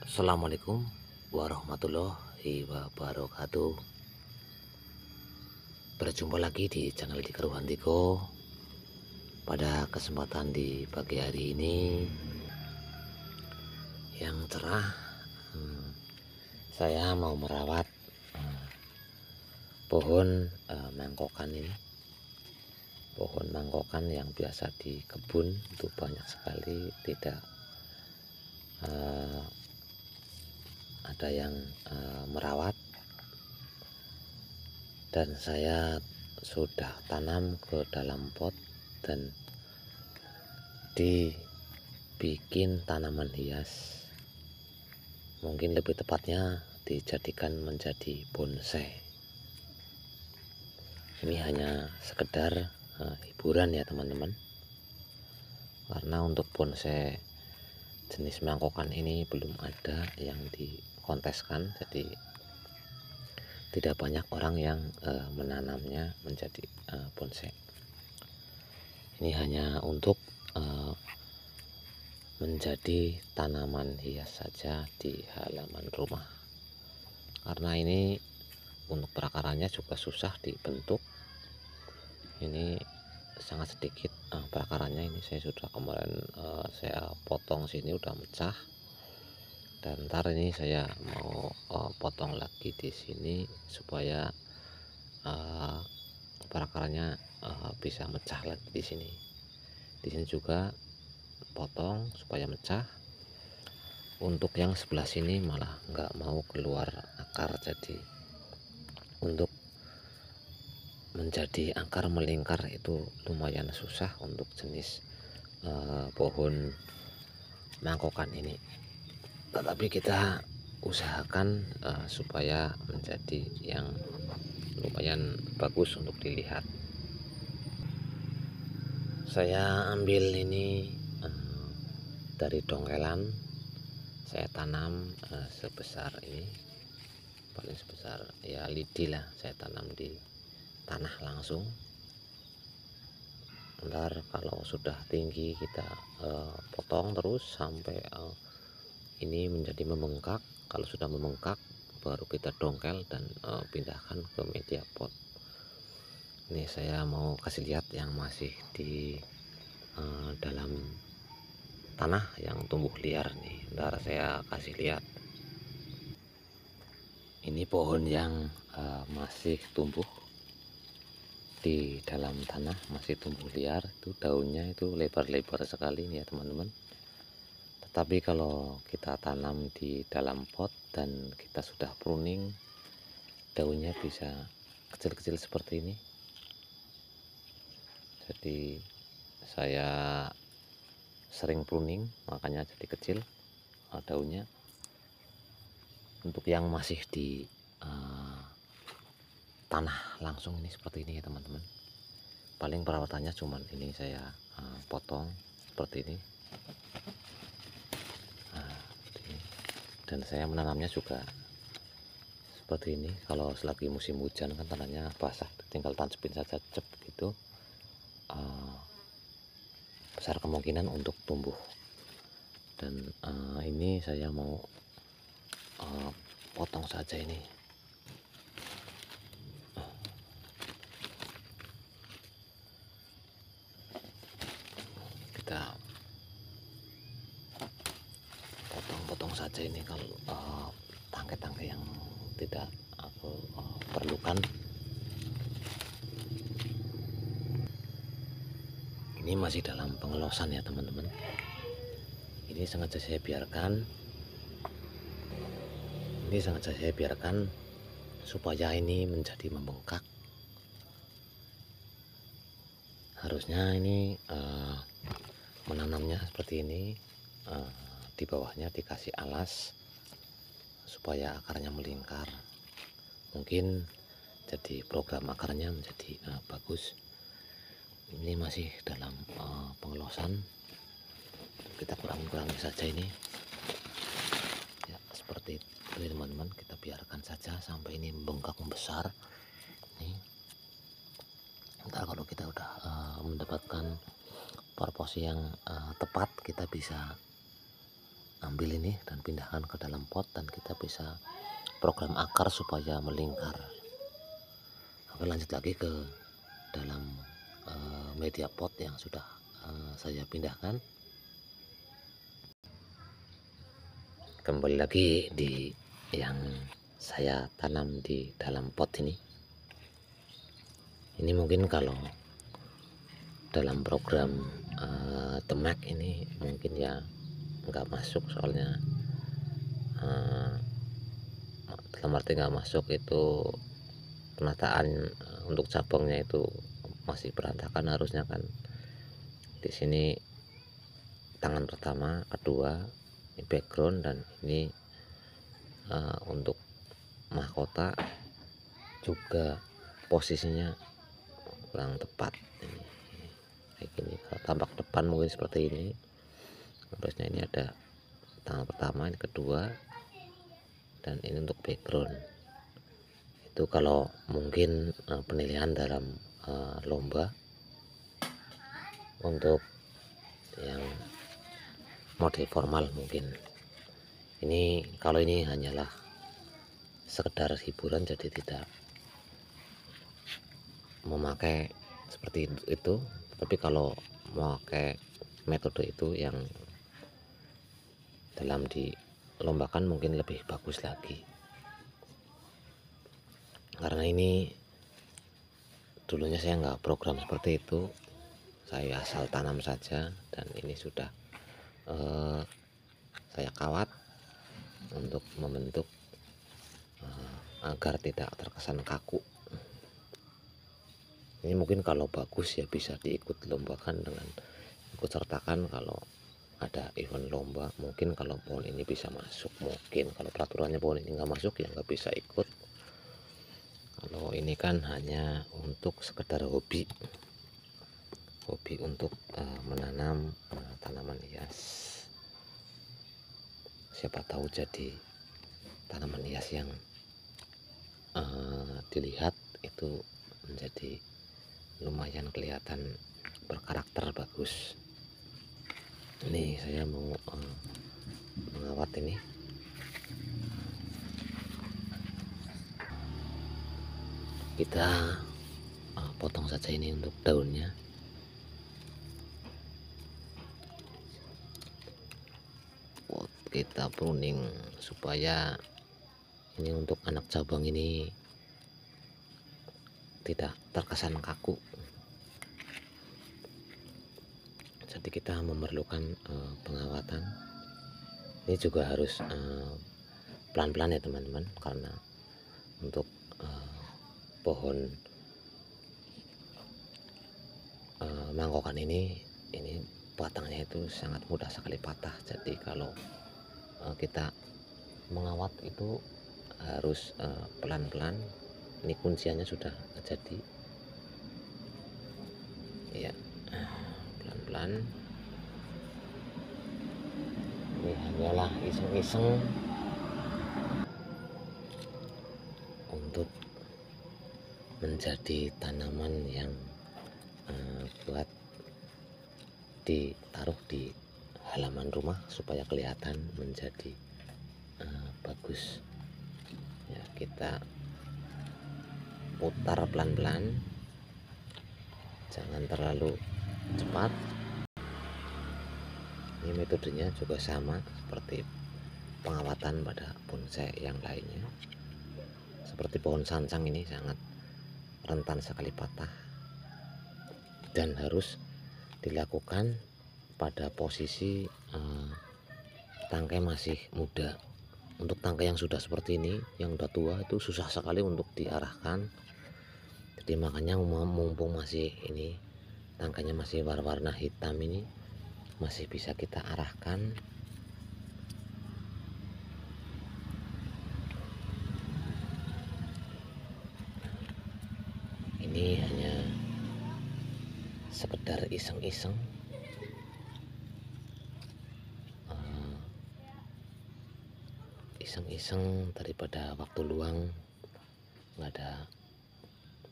Assalamualaikum warahmatullahi wabarakatuh. Berjumpa lagi di channel di Keruhan Tiko. Pada kesempatan di pagi hari ini yang cerah, saya mau merawat pohon mangkokan ini. Pohon mangkokan yang biasa di kebun itu banyak sekali, tidak ada yang merawat, dan saya sudah tanam ke dalam pot dan dibikin tanaman hias. Mungkin lebih tepatnya dijadikan menjadi bonsai. Ini hanya sekedar hiburan ya teman-teman, karena untuk bonsai jenis mangkokan ini belum ada yang dikonteskan, jadi tidak banyak orang yang menanamnya menjadi bonsai. Ini hanya untuk menjadi tanaman hias saja di halaman rumah, karena ini untuk perakarannya juga susah dibentuk. Ini sangat sedikit perakarannya. Ini saya sudah kemarin saya potong sini udah mecah, dan ntar ini saya mau potong lagi di sini supaya perakarannya bisa mecah lagi di sini. Di sini juga potong supaya mecah. Untuk yang sebelah sini malah nggak mau keluar akar, jadi untuk menjadi akar melingkar itu lumayan susah untuk jenis pohon mangkokan ini. Tetapi kita usahakan supaya menjadi yang lumayan bagus untuk dilihat. Saya ambil ini dari dongkelan, saya tanam sebesar ini, paling sebesar ya lidi lah, saya tanam di tanah langsung. Ntar kalau sudah tinggi kita potong terus sampai ini menjadi membengkak. Kalau sudah membengkak baru kita dongkel dan pindahkan ke media pot. Ini saya mau kasih lihat yang masih di dalam tanah yang tumbuh liar nih. Ntar saya kasih lihat. Ini pohon yang masih tumbuh di dalam tanah, masih tumbuh liar. Itu daunnya itu lebar-lebar sekali nih ya teman-teman. Tetapi kalau kita tanam di dalam pot dan kita sudah pruning, daunnya bisa kecil-kecil seperti ini. Jadi saya sering pruning, makanya jadi kecil daunnya. Untuk yang masih di tanah langsung ini seperti ini ya teman-teman. Paling perawatannya cuman ini, saya potong seperti ini. Dan saya menanamnya juga seperti ini. Kalau selagi musim hujan kan tanahnya basah, tinggal tancapin saja cep gitu, besar kemungkinan untuk tumbuh. Dan ini saya mau potong saja ini. Kita potong-potong saja ini kalau tangkai-tangkai yang tidak aku perlukan. Ini masih dalam pengelosan ya teman-teman. Ini sengaja saya biarkan. Supaya ini menjadi membengkak. Harusnya ini menanamnya seperti ini, di bawahnya dikasih alas supaya akarnya melingkar. Mungkin jadi program akarnya menjadi bagus. Ini masih dalam pengelosan, kita kurangi saja ini ya, seperti ini teman-teman. Kita biarkan saja sampai ini membengkak membesar. Nih, ntar kalau kita udah mendapatkan proporsi yang tepat, kita bisa ambil ini dan pindahkan ke dalam pot, dan kita bisa program akar supaya melingkar. Oke, lanjut lagi ke dalam media pot yang sudah saya pindahkan. Kembali lagi di yang saya tanam di dalam pot ini. Ini mungkin kalau dalam program The Mac ini mungkin ya nggak masuk, soalnya dalam arti nggak masuk itu penataan untuk cabangnya itu masih berantakan. Harusnya kan di sini tangan pertama, kedua, ini background, dan ini untuk mahkota juga posisinya kurang tepat. Ini kayak gini, kalau tampak depan mungkin seperti ini, harusnya ini ada tangan pertama, ini kedua, dan ini untuk background. Itu kalau mungkin penilaian dalam lomba. Untuk yang model formal mungkin ini, kalau ini hanyalah sekedar hiburan, jadi tidak memakai seperti itu. Tapi kalau memakai metode itu yang dalam dilombakan mungkin lebih bagus lagi, karena ini dulunya saya nggak program seperti itu, saya asal tanam saja, dan ini sudah saya kawat untuk membentuk agar tidak terkesan kaku. Ini mungkin kalau bagus ya bisa diikut lombakan dengan ikut sertakan kalau ada event lomba. Mungkin kalau pohon ini bisa masuk, mungkin kalau peraturannya pohon ini nggak masuk ya nggak bisa ikut. Kalau ini kan hanya untuk sekedar hobi untuk menanam tanaman hias. Siapa tahu jadi tanaman hias yang dilihat itu menjadi lumayan kelihatan berkarakter bagus. Ini saya mau mengawat ini. Kita potong saja ini untuk daunnya. Kita pruning supaya ini untuk anak cabang ini tidak terkesan kaku. Jadi kita memerlukan pengawatan. Ini juga harus pelan-pelan ya teman-teman, karena untuk pohon mangkokan ini batangnya itu sangat mudah sekali patah. Jadi kalau kita mengawat itu harus pelan-pelan. Ini kunciannya sudah jadi ya, pelan-pelan. Ini hanyalah iseng-iseng untuk menjadi tanaman yang buat ditaruh di halaman rumah supaya kelihatan menjadi bagus ya. Kita putar pelan-pelan, jangan terlalu cepat. Ini metodenya juga sama seperti pengawatan pada bonsai yang lainnya. Seperti pohon sansang ini sangat rentan sekali patah, dan harus dilakukan pada posisi tangkai masih muda. Untuk tangkai yang sudah seperti ini, yang udah tua, itu susah sekali untuk diarahkan. Jadi makanya mumpung masih ini tangkainya masih warna hitam, ini masih bisa kita arahkan. Ini hanya sekedar iseng-iseng, daripada waktu luang nggak ada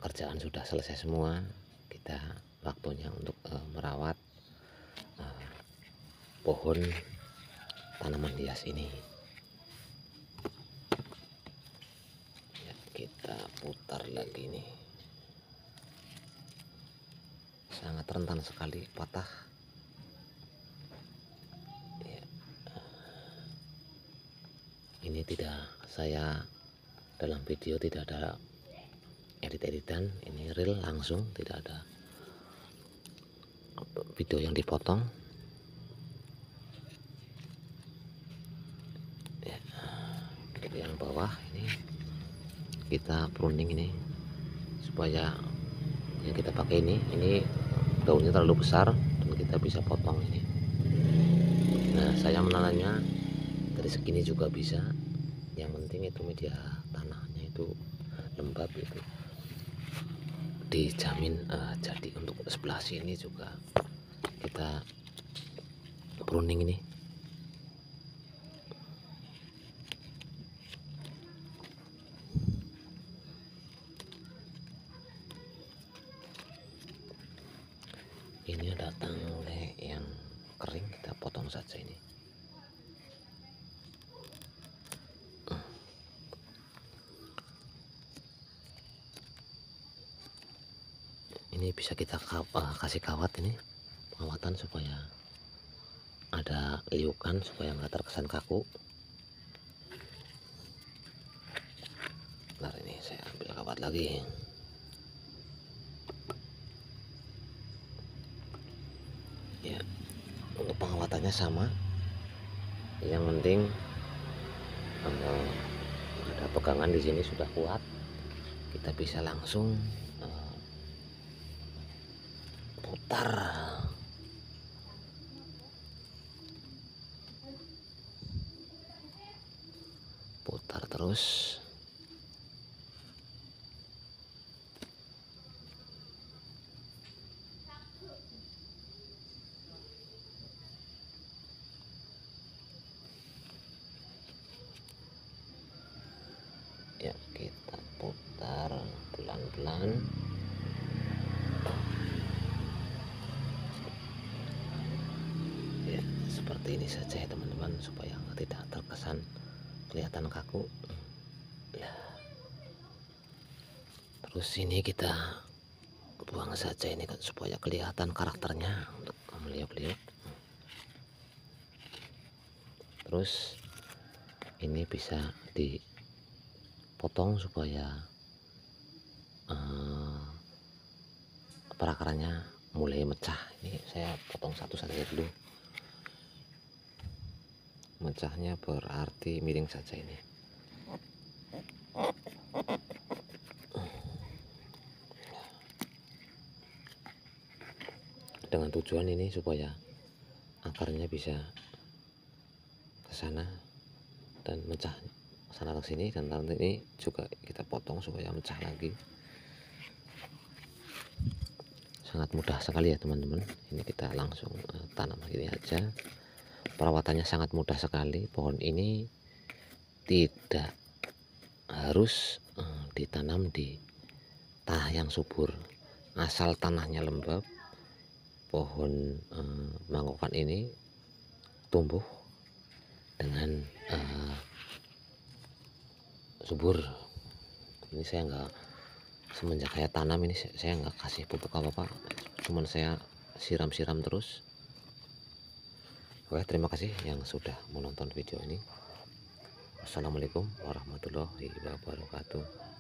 kerjaan, sudah selesai semua, kita waktunya untuk merawat pohon tanaman tanaman hias ini. Ya, kita putar lagi nih. Sangat rentan sekali patah. Ya. Ini tidak, saya dalam video tidak ada edit-editan, ini real langsung, tidak ada video yang dipotong. Ya, untuk yang bawah ini kita pruning ini supaya yang kita pakai ini daunnya terlalu besar dan kita bisa potong ini. Nah, saya menanamnya dari segini juga bisa, yang penting itu media tanahnya itu lembab, itu dijamin jadi. Untuk sebelah sini juga kita pruning ini. Ini ada tangkai yang kering, kita potong saja ini. Ini bisa kita kasih kawat ini, pengawatan supaya ada liukan, supaya nggak terkesan kaku. Bentar, ini saya ambil kawat lagi. Ya, untuk pengawatannya sama, yang penting ada pegangan di sini sudah kuat, kita bisa langsung putar. Putar terus. Ya, kita putar pelan-pelan. Ya, seperti ini saja ya teman-teman, supaya tidak terkesan kelihatan kaku. Ya. Terus ini kita buang saja ini kan, supaya kelihatan karakternya untuk meliuk-liuk. Terus ini bisa dipotong supaya perakarannya mulai mecah. Ini saya potong satu saja dulu. Mecahnya berarti miring saja ini. Dengan tujuan ini supaya akarnya bisa ke sana dan mecah sana ke sini, dan nanti ini juga kita potong supaya mecah lagi. Sangat mudah sekali ya teman-teman. Ini kita langsung tanam gini aja. Perawatannya sangat mudah sekali. Pohon ini tidak harus ditanam di tanah yang subur, asal tanahnya lembab. Pohon mangkokan ini tumbuh dengan subur. Ini saya nggak, semenjak saya tanam ini saya nggak kasih pupuk apa-apa, cuman saya siram-siram terus. Oke, terima kasih yang sudah menonton video ini. Wassalamualaikum warahmatullahi wabarakatuh.